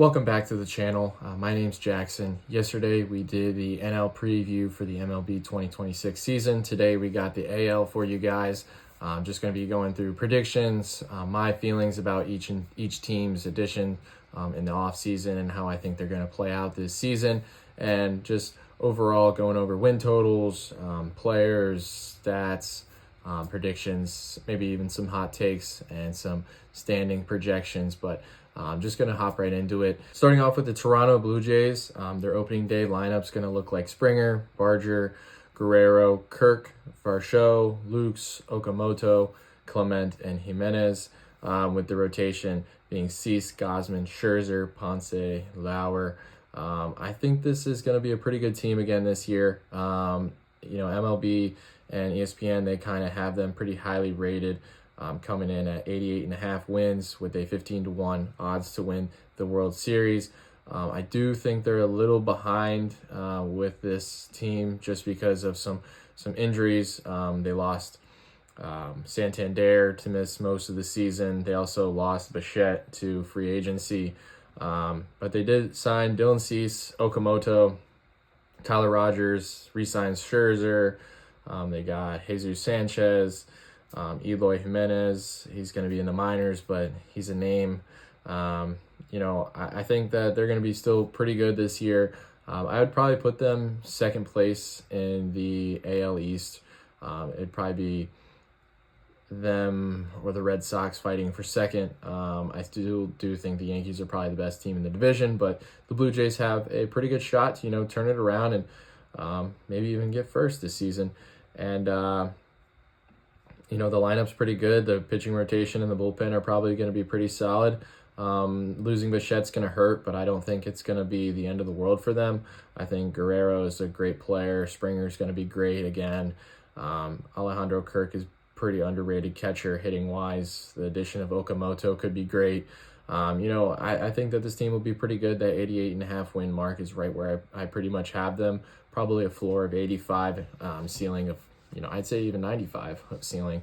Welcome back to the channel. My name's Jackson. Yesterday we did the NL preview for the MLB 2026 season. Today we got the AL for you guys. I'm just going to be going through predictions, my feelings about each team's addition in the offseason and how I think they're going to play out this season, and just overall going over win totals, players, stats, predictions, maybe even some hot takes and some standing projections. But I'm just going to hop right into it. Starting off with the Toronto Blue Jays, their opening day lineup's going to look like Springer, Barger, Guerrero, Kirk, Varsho, Lukes, Okamoto, Clement, and Jimenez, with the rotation being Cease, Gosman, Scherzer, Ponce, Lauer. I think this is going to be a pretty good team again this year. MLB and ESPN, they kind of have them pretty highly rated, coming in at 88.5 wins with a 15-1 odds to win the World Series. I do think they're a little behind with this team just because of some injuries. They lost Santander to miss most of the season. They also lost Bichette to free agency. But they did sign Dylan Cease, Okamoto, Tyler Rogers, re-signs Scherzer. They got Jesus Sanchez, Eloy Jimenez. He's going to be in the minors, but he's a name. I think that they're going to be still pretty good this year. I would probably put them second place in the AL East. It'd probably be them or the Red Sox fighting for second. I still do think the Yankees are probably the best team in the division, but the Blue Jays have a pretty good shot to, turn it around and maybe even get first this season. And, the lineup's pretty good. The pitching rotation and the bullpen are probably going to be pretty solid. Losing Bichette's going to hurt, but I don't think it's going to be the end of the world for them. I think Guerrero is a great player. Springer's going to be great again. Alejandro Kirk is pretty underrated catcher hitting wise. The addition of Okamoto could be great. I think that this team will be pretty good. That 88.5 win mark is right where I pretty much have them. Probably a floor of 85, ceiling of, I'd say even 95 ceiling.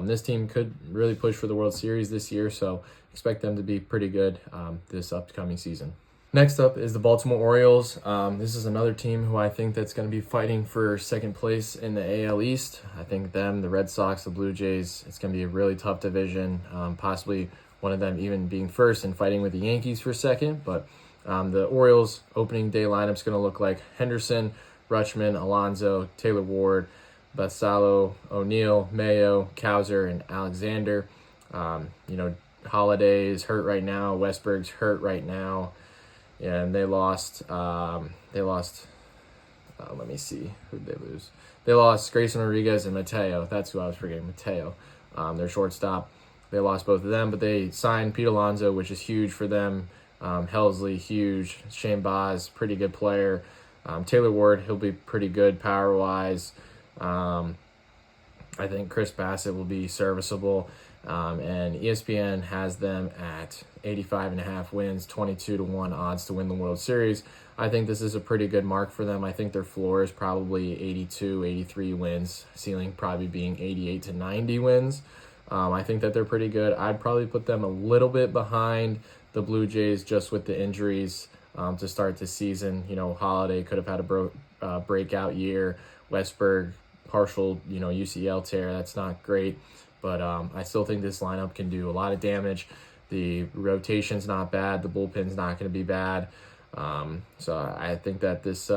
This team could really push for the World Series this year, so expect them to be pretty good this upcoming season. Next up is the Baltimore Orioles. This is another team who I think that's going to be fighting for second place in the AL East. I think them, the Red Sox, the Blue Jays, it's going to be a really tough division, possibly one of them even being first and fighting with the Yankees for second. But the Orioles opening day lineup's going to look like Henderson, Rutschman, Alonso, Taylor Ward, Basallo, O'Neill, Mayo, Cowser, and Alexander. Holiday is hurt right now. Westberg's hurt right now. And they lost, let me see, who'd they lose? They lost Grayson Rodriguez and Mateo. That's who I was forgetting, Mateo, their shortstop. They lost both of them, but they signed Pete Alonso, which is huge for them. Helsley, huge. Shane Baz, pretty good player. Taylor Ward, he'll be pretty good power-wise. I think Chris Bassett will be serviceable. And ESPN has them at 85.5 wins, 22-1 odds to win the World Series. I think this is a pretty good mark for them. I think their floor is probably 82, 83 wins, ceiling probably being 88 to 90 wins. I think that they're pretty good. I'd probably put them a little bit behind the Blue Jays just with the injuries to start the season. Holiday could have had a breakout year. Westberg, partial, UCL tear. That's not great. But I still think this lineup can do a lot of damage. The rotation's not bad. The bullpen's not going to be bad. So I think that this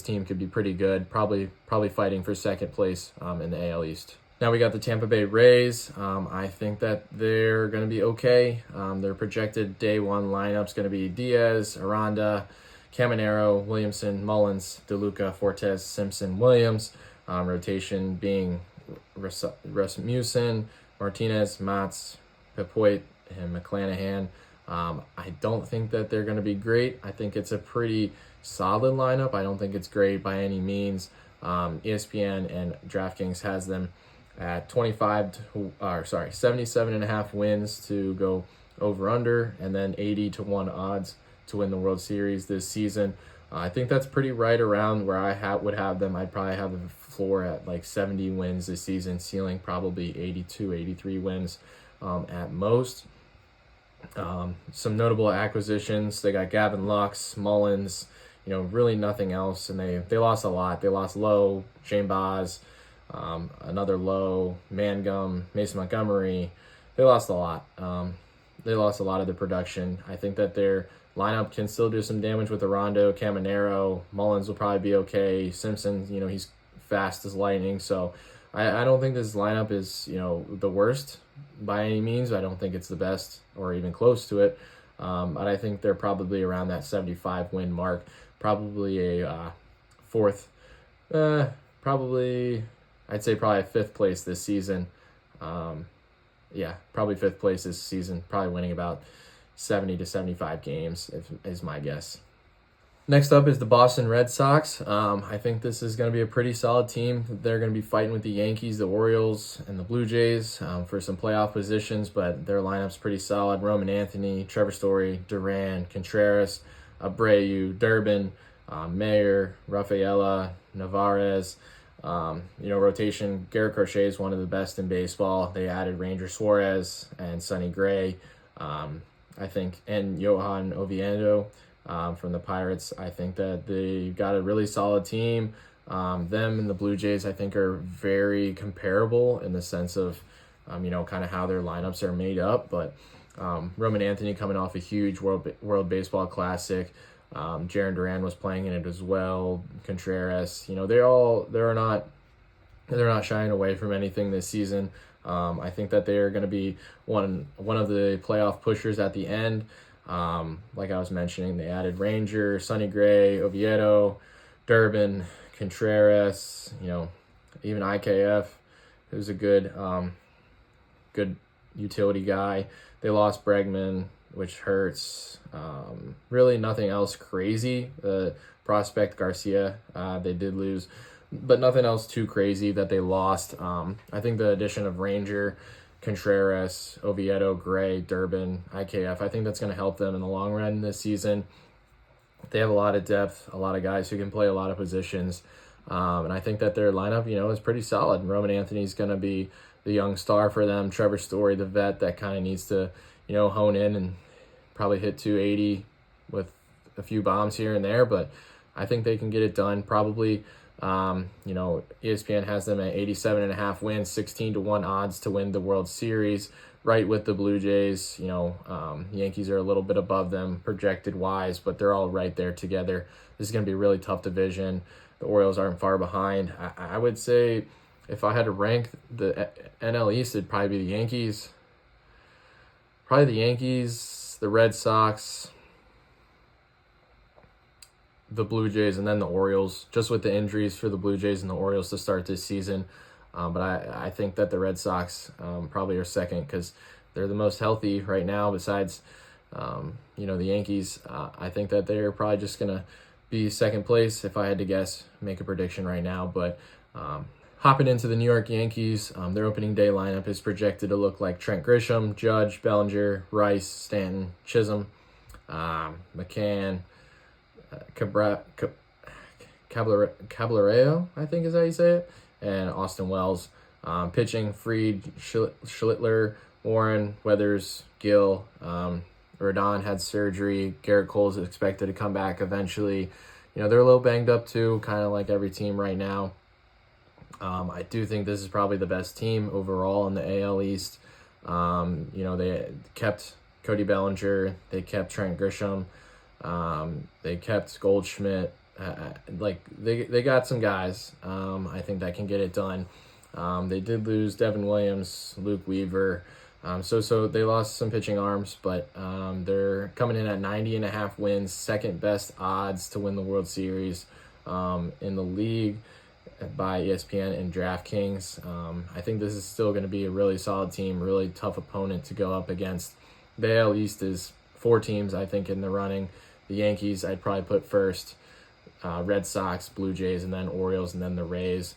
team could be pretty good. Probably fighting for second place in the AL East. Now we got the Tampa Bay Rays. I think that they're going to be okay. Their projected day one lineup's going to be Diaz, Aranda, Caminero, Williamson, Mullins, DeLuca, Fortes, Simpson, Williams. Rotation being Rasmussen, Martinez, Matz, Pepoit, and McClanahan. I don't think that they're going to be great. I think it's a pretty solid lineup. I don't think it's great by any means. ESPN and DraftKings has them at 77.5 wins to go over under, and then 80-1 odds to win the World Series this season. I think that's pretty right around where I would have them. I'd probably have the floor at like 70 wins this season, ceiling probably 82, 83 wins at most. Some notable acquisitions: they got Gavin Lux, Mullins, really nothing else, and they lost a lot. They lost Lowe, Shane Baz, another Lowe, Mangum, Mason Montgomery. They lost a lot. They lost a lot of the production. I think that their lineup can still do some damage with the Rondo, Caminero. Mullins will probably be okay. Simpson, he's fast as lightning. So I don't think this lineup is, the worst by any means. I don't think it's the best or even close to it. But I think they're probably around that 75 win mark. Probably a fourth, probably, I'd say probably fifth place this season. Probably fifth place this season, probably winning about 70 to 75 games is my guess. Next up is the Boston Red Sox. I think this is going to be a pretty solid team. They're going to be fighting with the Yankees, the Orioles, and the Blue Jays for some playoff positions, but their lineup's pretty solid. Roman Anthony, Trevor Story, Duran, Contreras, Abreu, Durbin, Mayer, Rafaela, Navarez. Rotation. Garrett Crochet is one of the best in baseball. They added Ranger Suarez and Sonny Gray, I think, and Johan Oviedo from the Pirates. I think that they got a really solid team. Them and the Blue Jays, I think, are very comparable in the sense of, kind of how their lineups are made up. But Roman Anthony coming off a huge World Baseball Classic. Jarren Duran was playing in it as well. Contreras, they're not shying away from anything this season. I think that they are going to be one of the playoff pushers at the end. Like I was mentioning, they added Ranger, Sonny Gray, Oviedo, Durbin, Contreras, even IKF, who's a good utility guy. They lost Bregman, which hurts. Really nothing else crazy. Prospect Garcia, they did lose, but nothing else too crazy that they lost. I think the addition of Ranger, Contreras, Oviedo, Gray, Durbin, IKF, I think that's going to help them in the long run this season. They have a lot of depth, a lot of guys who can play a lot of positions. And I think that their lineup, is pretty solid. Roman Anthony's going to be the young star for them. Trevor Story, the vet that kind of needs to, hone in and probably hit 280 with a few bombs here and there. But I think they can get it done. Probably, ESPN has them at 87.5 wins, 16-1 odds to win the World Series, right with the Blue Jays. Yankees are a little bit above them projected wise, but they're all right there together. This is going to be a really tough division. The Orioles aren't far behind. I would say if I had to rank the NL East, it'd probably be the Yankees. Probably the Yankees, the Red Sox, the Blue Jays, and then the Orioles, just with the injuries for the Blue Jays and the Orioles to start this season. But I think that the Red Sox probably are second because they're the most healthy right now besides, the Yankees. I think that they're probably just going to be second place if I had to guess, make a prediction right now. But hopping into the New York Yankees, their opening day lineup is projected to look like Trent Grisham, Judge, Bellinger, Rice, Stanton, Chisholm, McCann, Caballero, I think is how you say it, and Austin Wells. Pitching, Fried, Schlittler, Warren, Weathers, Gill. Rodon had surgery. Garrett Cole is expected to come back eventually. They're a little banged up too, kind of like every team right now. I do think this is probably the best team overall in the AL East. They kept Cody Bellinger. They kept Trent Grisham. They kept Goldschmidt. They got some guys. I think that can get it done. They did lose Devin Williams, Luke Weaver. So they lost some pitching arms, but they're coming in at 90.5 wins, second best odds to win the World Series in the league by ESPN and DraftKings. I think this is still going to be a really solid team, really tough opponent to go up against. The AL East is 4 teams, I think, in the running. The Yankees, I'd probably put first. Red Sox, Blue Jays, and then Orioles, and then the Rays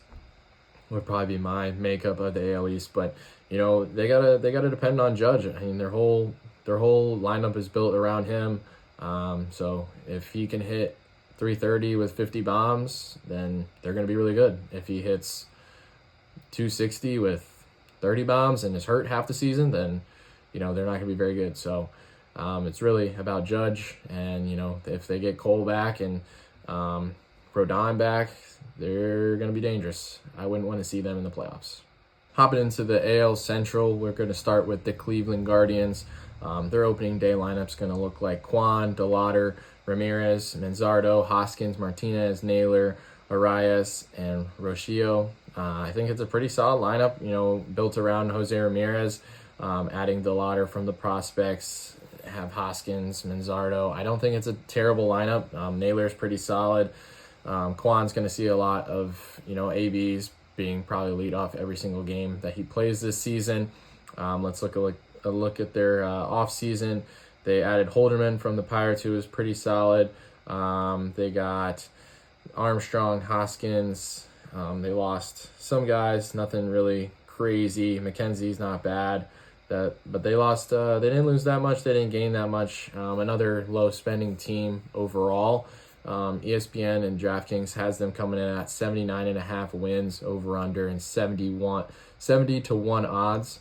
would probably be my makeup of the AL East. But they gotta depend on Judge. I mean, their whole lineup is built around him. So if he can hit 330 with 50 bombs, then they're gonna be really good. If he hits 260 with 30 bombs and is hurt half the season, then they're not gonna be very good. So It's really about Judge, and if they get Cole back and Rodon back, they're going to be dangerous. I wouldn't want to see them in the playoffs. Hopping into the AL Central, we're going to start with the Cleveland Guardians. Their opening day lineup's going to look like Kwan, DeLauder, Ramirez, Manzardo, Hoskins, Martinez, Naylor, Arias, and Rocio. I think it's a pretty solid lineup, built around Jose Ramirez, adding DeLauder from the prospects, have Hoskins, Manzardo. I don't think it's a terrible lineup. Naylor's pretty solid. Kwan's going to see a lot of, ABs being probably lead off every single game that he plays this season. Let's look at their offseason. They added Holderman from the Pirates, who was pretty solid. They got Armstrong, Hoskins. They lost some guys, nothing really crazy. McKenzie's not bad. But they lost. They didn't lose that much. They didn't gain that much. Another low spending team overall. ESPN and DraftKings has them coming in at 79.5 wins over under and 70 to 1 odds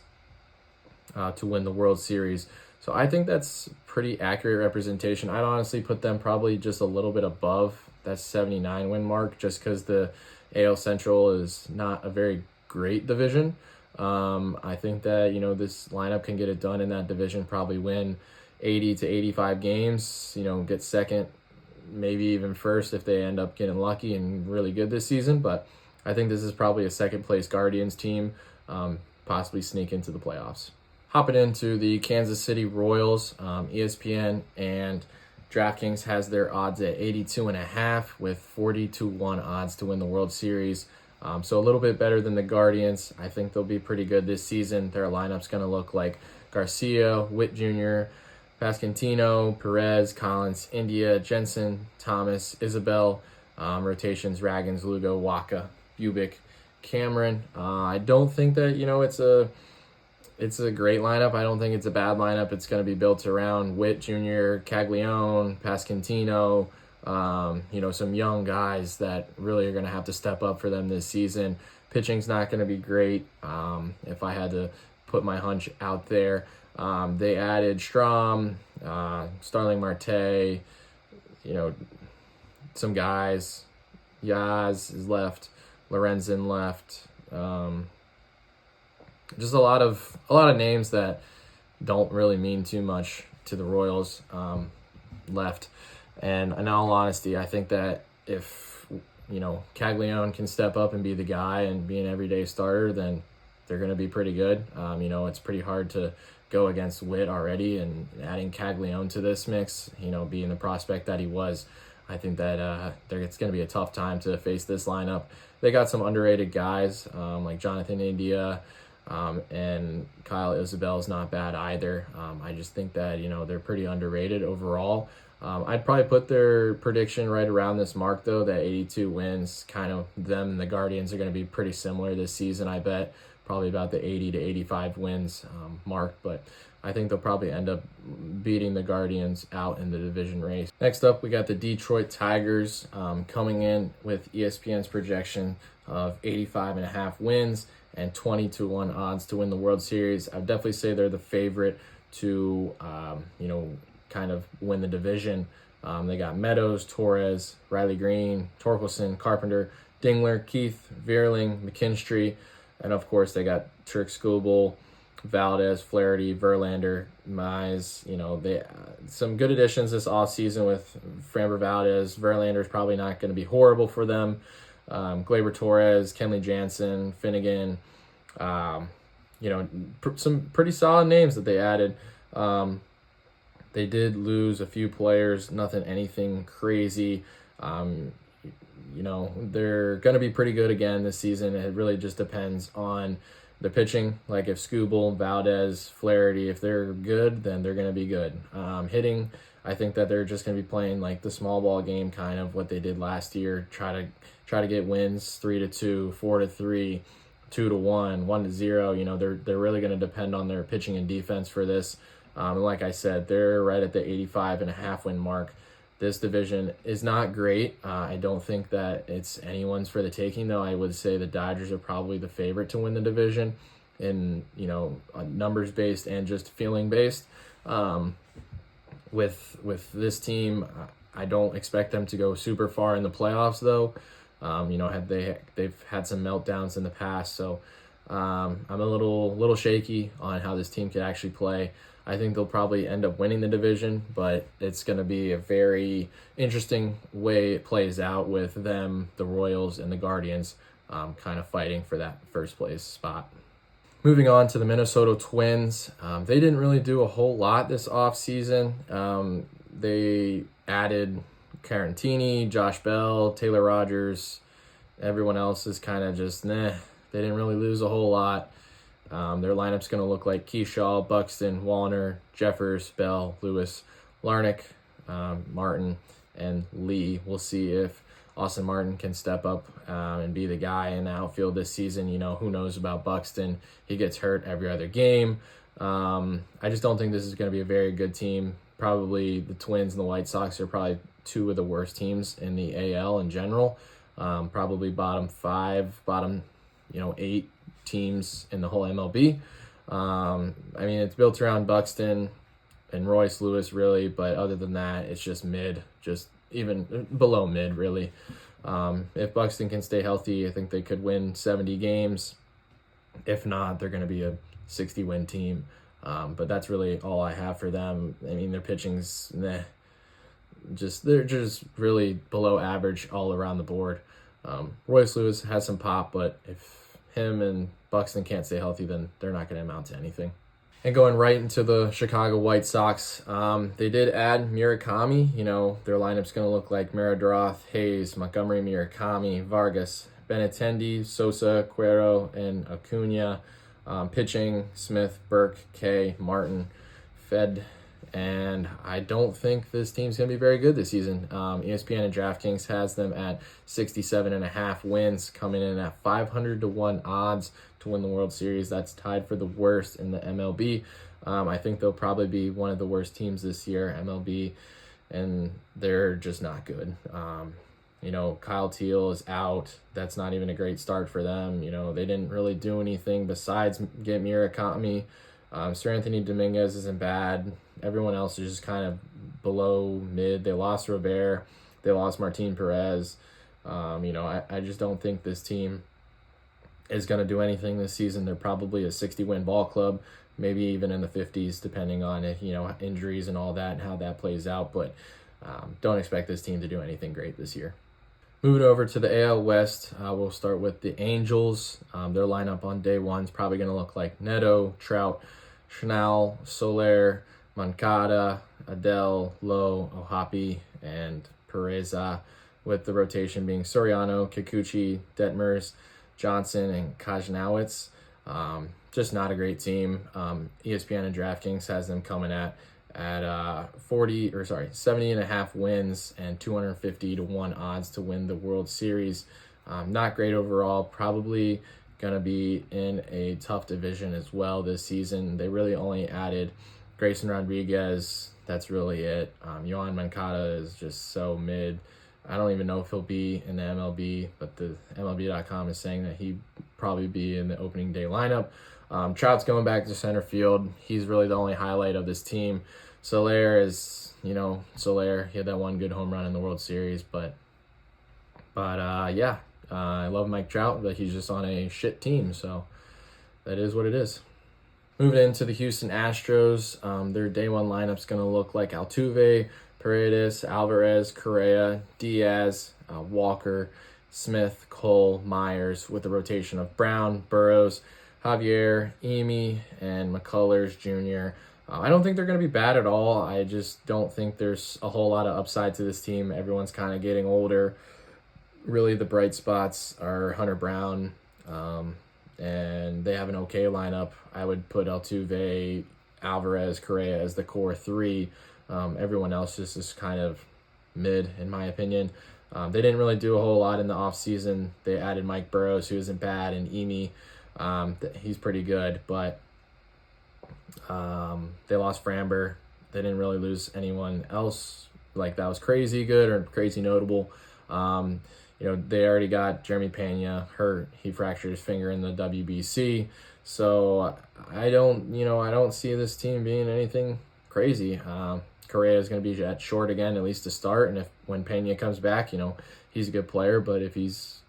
to win the World Series. So I think that's pretty accurate representation. I'd honestly put them probably just a little bit above that 79 win mark, just because the AL Central is not a very great division. I think that, this lineup can get it done in that division, probably win 80 to 85 games, get second, maybe even first if they end up getting lucky and really good this season. But I think this is probably a second place Guardians team, possibly sneak into the playoffs. Hopping into the Kansas City Royals, ESPN and DraftKings has their odds at 82.5 with 40 to 1 odds to win the World Series. So a little bit better than the Guardians. I think they'll be pretty good this season. Their lineup's going to look like Garcia, Witt Jr., Pasquantino, Perez, Collins, India, Jensen, Thomas, Isabel, rotations, Raggins, Lugo, Waka, Bubic, Cameron. I don't think that, it's a great lineup. I don't think it's a bad lineup. It's going to be built around Witt Jr., Caglione, Pasquantino, some young guys that really are going to have to step up for them this season. Pitching's not going to be great. If I had to put my hunch out there, they added Strom, Starling Marte, some guys. Yaz is left, Lorenzen left. Just a lot of names that don't really mean too much to the Royals left. And in all honesty, I think that if, Caglione can step up and be the guy and be an everyday starter, then they're going to be pretty good. It's pretty hard to go against Witt already, and adding Caglione to this mix, being the prospect that he was, I think that it's going to be a tough time to face this lineup. They got some underrated guys like Jonathan India, and Kyle Isabel is not bad either. I just think that, they're pretty underrated overall. I'd probably put their prediction right around this mark, though, that 82 wins. Kind of them and the Guardians are going to be pretty similar this season, I bet. Probably about the 80 to 85 wins mark, but I think they'll probably end up beating the Guardians out in the division race. Next up, we got the Detroit Tigers coming in with ESPN's projection of 85.5 wins and 20 to 1 odds to win the World Series. I'd definitely say they're the favorite to, kind of win the division. They got Meadows, Torres, Riley Green, Torkelson, Carpenter, Dingler, Keith, Vierling, McKinstry, and of course they got Turk Skubal, Valdez, Flaherty, Verlander, Mize. They some good additions this offseason with Framber Valdez. Verlander's probably not going to be horrible for them. Gleyber Torres, Kenley Jansen, Finnegan, some pretty solid names that they added. They did lose a few players, anything crazy. They're going to be pretty good again this season. It really just depends on the pitching. Like if Skubal, Valdez, Flaherty, if they're good, then they're going to be good. Hitting, I think that they're just going to be playing like the small ball game, kind of what they did last year. Try to get wins 3-2, 4-3, 2-1, 1-0. They're really going to depend on their pitching and defense for this. Like I said, they're right at the 85.5 win mark. This division is not great. I don't think that it's anyone's for the taking, though. I would say the Dodgers are probably the favorite to win the division in, numbers based and just feeling based. With this team, I don't expect them to go super far in the playoffs though. They've had some meltdowns in the past, so I'm a little shaky on how this team could actually play. I think they'll probably end up winning the division, but it's going to be a very interesting way it plays out with them, the Royals, and the Guardians kind of fighting for that first place spot. Moving on to the Minnesota Twins, they didn't really do a whole lot this offseason. They added Carantini, Josh Bell, Taylor Rogers. Everyone else is kind of just, They didn't really lose a whole lot. Their lineup's going to look like Keyshaw, Buxton, Wallner, Jeffers, Bell, Lewis, Larnick, Martin, and Lee. We'll see if Austin Martin can step up and be the guy in the outfield this season. Who knows about Buxton? He gets hurt every other game. I just don't think this is going to be a very good team. Probably the Twins and the White Sox are probably two of the worst teams in the AL in general. Probably bottom 8 teams in the whole MLB. It's built around Buxton and Royce Lewis, really, but other than that, it's just mid, just even below mid, really. If Buxton can stay healthy, I think they could win 70 games. If not, they're going to be a 60-win team. But that's really all I have for them. Their pitching's they're just really below average all around the board. Royce Lewis has some pop, but if him and Buxton can't stay healthy, then they're not going to amount to anything. And going right into the Chicago White Sox, they did add Murakami. Their lineup's going to look like Meradroth, Hayes, Montgomery, Murakami, Vargas, Benintendi, Sosa, Cuero, and Acuna. Pitching, Smith, Burke, Kay, Martin, Fed, and I don't think this team's going to be very good this season. ESPN and DraftKings has them at 67.5 wins, coming in at 500-1 odds to win the World Series. That's tied for the worst in the MLB. I think they'll probably be one of the worst teams this year, MLB, and they're just not good. Kyle Teal is out. That's not even a great start for them. They didn't really do anything besides get Murakami. Sir Anthony Dominguez isn't bad. Everyone else is just kind of below mid. They lost Robert. They lost Martin Perez. I just don't think this team is going to do anything this season. They're probably a 60-win ball club, maybe even in the 50s, depending on injuries and all that and how that plays out. But don't expect this team to do anything great this year. Moving over to the AL West, we'll start with the Angels. Their lineup on day one is probably going to look like Neto, Trout, Schnall, Soler, Moncada, Adele, Lowe, Ohapi, and Pereza, with the rotation being Soriano, Kikuchi, Detmers, Johnson, and Kajnowitz. Just not a great team. ESPN and DraftKings has them coming at 70.5 wins and 250-1 odds to win the World Series. Not great overall. Probably going to be in a tough division as well this season. They really only added Grayson Rodriguez. That's really it. Yohan Moncada is just so mid. I don't even know if he'll be in the MLB, but the MLB.com is saying that he'd probably be in the opening day lineup. Trout's going back to center field. He's really the only highlight of this team. Soler is, Soler. He had that one good home run in the World Series, but I love Mike Trout, but he's just on a shit team, so that is what it is. Moving into the Houston Astros, their day one lineup's going to look like Altuve, Paredes, Alvarez, Correa, Diaz, Walker, Smith, Cole, Myers, with the rotation of Brown, Burrows, Javier, Emi, and McCullers Jr. I don't think they're going to be bad at all. I just don't think there's a whole lot of upside to this team. Everyone's kind of getting older. Really, the bright spots are Hunter Brown, and they have an okay lineup. I would put Altuve, Alvarez, Correa as the core three. Everyone else is kind of mid, in my opinion. They didn't really do a whole lot in the offseason. They added Mike Burrows, who isn't bad, and Emi. He's pretty good, but they lost Framber. They didn't really lose anyone else like that was crazy good or crazy notable. They already got Jeremy Pena hurt. He fractured his finger in the WBC. So I don't see this team being anything crazy. Correa is going to be at short again, at least to start. And when Pena comes back, he's a good player. But if he's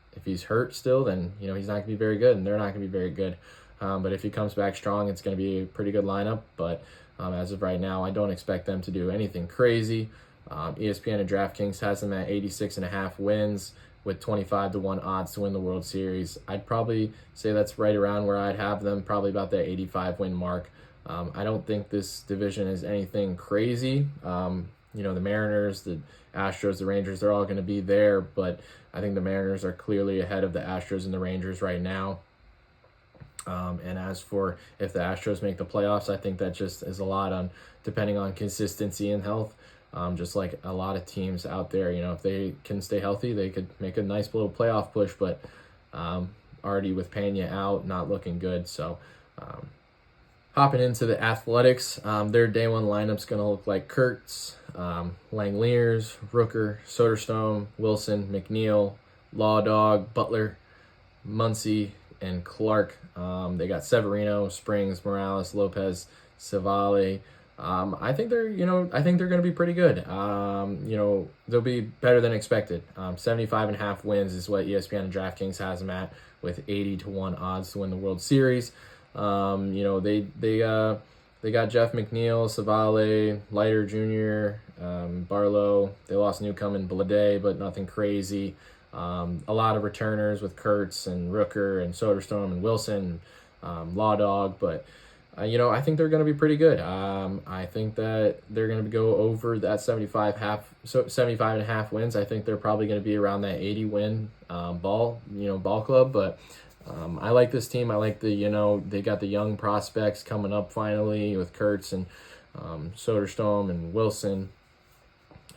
hurt still, then he's not going to be very good, and they're not going to be very good. But if he comes back strong, it's going to be a pretty good lineup. But as of right now, I don't expect them to do anything crazy. ESPN and DraftKings has them at 86.5 wins with 25-1 odds to win the World Series. I'd probably say that's right around where I'd have them, probably about the 85 win mark. I don't think this division is anything crazy. The Mariners, the Astros, the Rangers, they're all going to be there, but I think the Mariners are clearly ahead of the Astros and the Rangers right now. And as for if the Astros make the playoffs, I think that just is a lot on depending on consistency and health. Just like a lot of teams out there, if they can stay healthy, they could make a nice little playoff push, but already with Pena out, not looking good. So hopping into the Athletics, their day one lineup's going to look like Kurtz, Langeliers, Rooker, Soderstrom, Wilson, McNeil, Law Dog, Butler, Muncy, and Clark. They got Severino, Springs, Morales, Lopez, Savale. I think they're going to be pretty good. They'll be better than expected. 75.5 wins is what ESPN and DraftKings has them at, with 80-1 odds to win the World Series. They got Jeff McNeil, Savale, Leiter Jr., Barlow. They lost Newcomb and Blade, but nothing crazy. A lot of returners with Kurtz and Rooker and Soderstrom and Wilson, Law Dog, but I think they're going to be pretty good. I think that they're going to go over that 75.5 wins. I think they're probably going to be around that 80 win ball club. But I like this team. I like they got the young prospects coming up finally with Kurtz and Soderstrom and Wilson.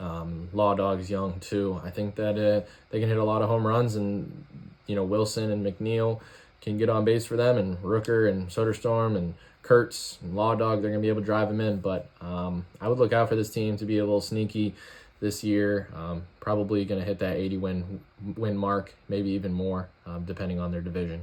Law Dog is young too. I think that they can hit a lot of home runs, and Wilson and McNeil can get on base for them, and Rooker and Soderstrom and Kurtz and Law Dog, they're going to be able to drive them in. But I would look out for this team to be a little sneaky this year. Probably going to hit that 80 win mark, maybe even more, depending on their division.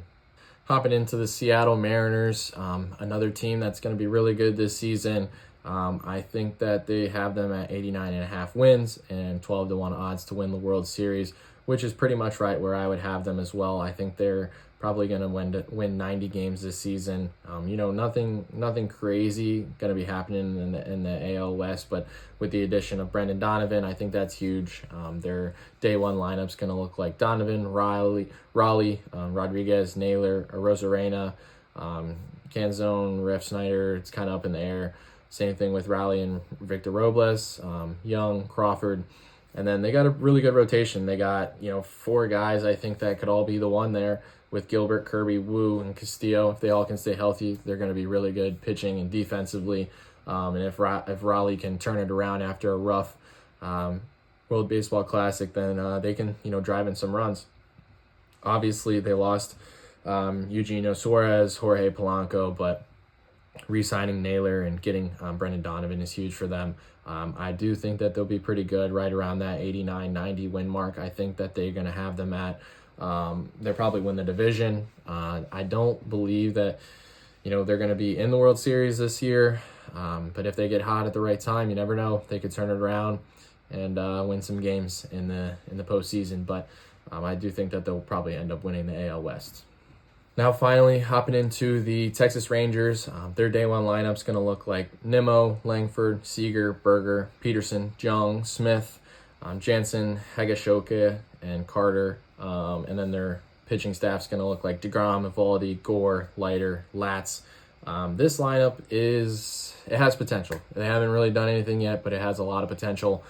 Hopping into the Seattle Mariners, another team that's going to be really good this season. I think that they have them at 89.5 wins and 12-1 odds to win the World Series, which is pretty much right where I would have them as well. I think they're probably going to win 90 games this season. Nothing crazy going to be happening in the AL West, but with the addition of Brendan Donovan, I think that's huge. Their day one lineup's going to look like Donovan, Raleigh, Rodriguez, Naylor, Rosarena, Canzone, Ref Snyder. It's kind of up in the air. Same thing with Raleigh and Victor Robles, Young, Crawford. And then they got a really good rotation. They got, 4 guys I think that could all be the one there with Gilbert, Kirby, Wu, and Castillo. If they all can stay healthy, they're going to be really good pitching and defensively. And if Raleigh can turn it around after a rough World Baseball Classic, then they can, drive in some runs. Obviously, they lost Eugenio Suarez, Jorge Polanco, but re-signing Naylor and getting Brendan Donovan is huge for them. I do think that they'll be pretty good right around that 89-90 win mark. I think that they're going to have them at they'll probably win the division. I don't believe that they're going to be in the World Series this year, but if they get hot at the right time, you never know, they could turn it around and win some games in the postseason. But I do think that they'll probably end up winning the AL West. Now, finally, hopping into the Texas Rangers, their day one lineup's going to look like Nimmo, Langford, Seager, Berger, Peterson, Jung, Smith, Jansen, Higashioka, and Carter. And then their pitching staff's going to look like DeGrom, Evaldi, Gore, Leiter, Latz. This lineup it has potential. They haven't really done anything yet, but it has a lot of potential.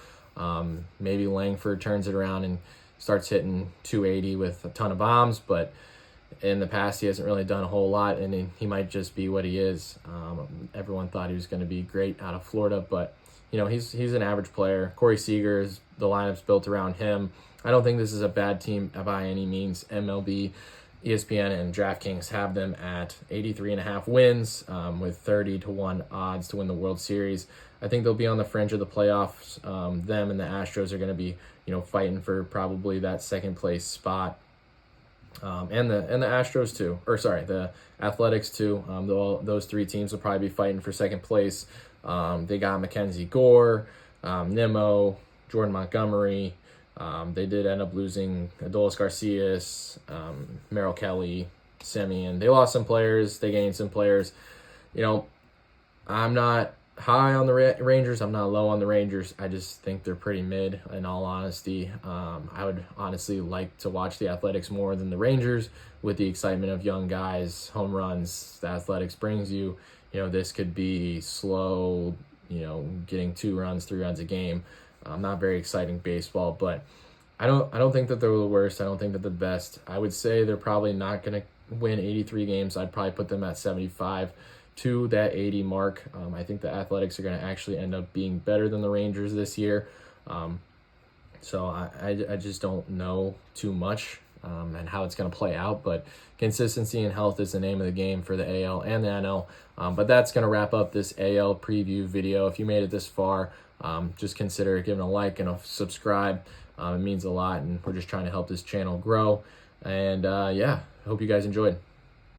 Maybe Langford turns it around and starts hitting 280 with a ton of bombs, but in the past, he hasn't really done a whole lot, and he might just be what he is. Everyone thought he was going to be great out of Florida, but he's an average player. Corey Seager, the lineup's built around him. I don't think this is a bad team by any means. MLB, ESPN, and DraftKings have them at 83.5 wins with 30-1 odds to win the World Series. I think they'll be on the fringe of the playoffs. Them and the Astros are going to be fighting for probably that second place spot. And the Astros too, the Athletics too. Those 3 teams will probably be fighting for second place. They got Mackenzie Gore, Nimmo, Jordan Montgomery. They did end up losing Adolis Garcias, Merrill Kelly, Semien. They lost some players. They gained some players. I'm not high on the Rangers. I'm not low on the Rangers. I just think they're pretty mid, in all honesty. I would honestly like to watch the Athletics more than the Rangers, with the excitement of young guys, home runs the Athletics brings you. This could be slow, getting 2 runs, 3 runs a game. Not very exciting baseball, but I don't think that they're the worst. I don't think that they're the best. I would say they're probably not going to win 83 games. I'd probably put them at 75 to that 80 mark. I think the Athletics are going to actually end up being better than the Rangers this year. So I just don't know too much and how it's going to play out, but consistency and health is the name of the game for the AL and the NL. But that's going to wrap up this AL preview video. If you made it this far, just consider giving a like and a subscribe. It means a lot, and we're just trying to help this channel grow. And yeah, I hope you guys enjoyed.